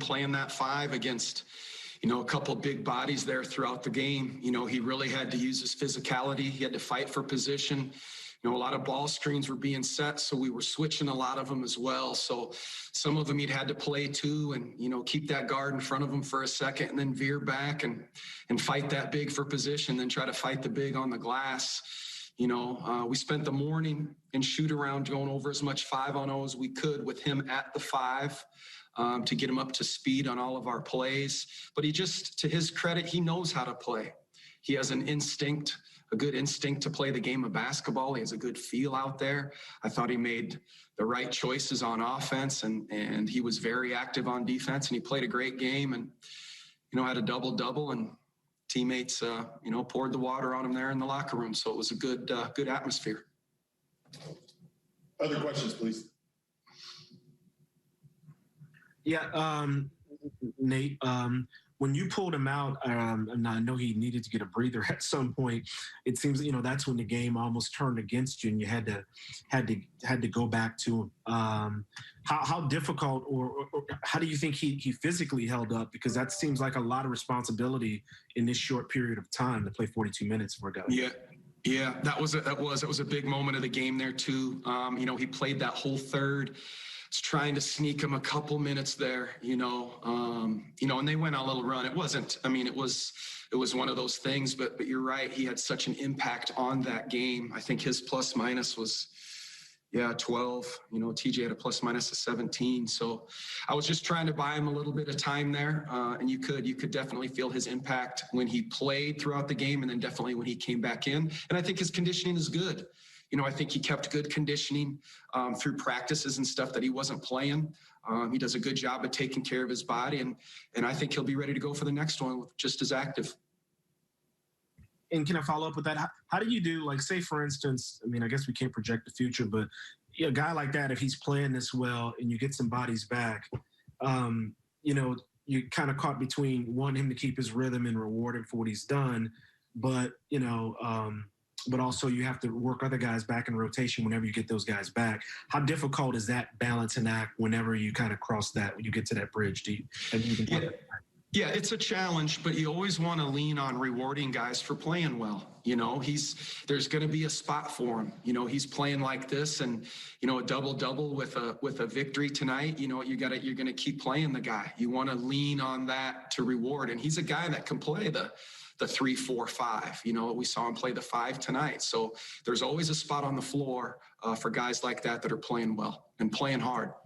playing that 5 against, a couple big bodies there throughout the game. He really had to use his physicality. He had to fight for position. A lot of ball screens were being set, so we were switching a lot of them as well. So some of them he'd had to play too and, keep that guard in front of him for a second and then veer back and fight that big for position, then try to fight the big on the glass. We spent the morning in shoot around going over as much 5-on-0 as we could with him at the 5 to get him up to speed on all of our plays. But to his credit, he knows how to play. He has an instinct, a good instinct to play the game of basketball. He has a good feel out there. I thought he made the right choices on offense and he was very active on defense, and he played a great game and, had a double-double, and teammates, poured the water on him there in the locker room. So it was a good atmosphere. Other questions, please. Yeah, Nate, when you pulled him out, and I know he needed to get a breather at some point. It seems that's when the game almost turned against you, and you had to go back to him. How difficult, or how do you think he physically held up? Because that seems like a lot of responsibility in this short period of time to play 42 minutes for a guy. Yeah, that was a big moment of the game there too. He played that whole third. Trying to sneak him a couple minutes there, and they went on a little run. It was one of those things, but you're right. He had such an impact on that game. I think his plus minus was, 12. TJ had a plus minus of 17. So I was just trying to buy him a little bit of time there. And you could definitely feel his impact when he played throughout the game, and then definitely when he came back in. And I think his conditioning is good. I think he kept good conditioning through practices and stuff that he wasn't playing. He does a good job of taking care of his body, and I think he'll be ready to go for the next one just as active. And can I follow up with that? How do you do, like, say, for instance, I guess we can't project the future, but a guy like that, if he's playing this well and you get some bodies back, you kind of caught between wanting him to keep his rhythm and reward him for what he's done, but also you have to work other guys back in rotation whenever you get those guys back. How difficult is that balancing act whenever you kind of cross that, when you get to that bridge? Yeah, it's a challenge, but you always want to lean on rewarding guys for playing well. There's going to be a spot for him. He's playing like this, and a double-double with a victory tonight. You're going to keep playing the guy. You want to lean on that to reward, and he's a guy that can play the 3, 4, 5. We saw him play the 5 tonight. So there's always a spot on the floor for guys like that are playing well and playing hard.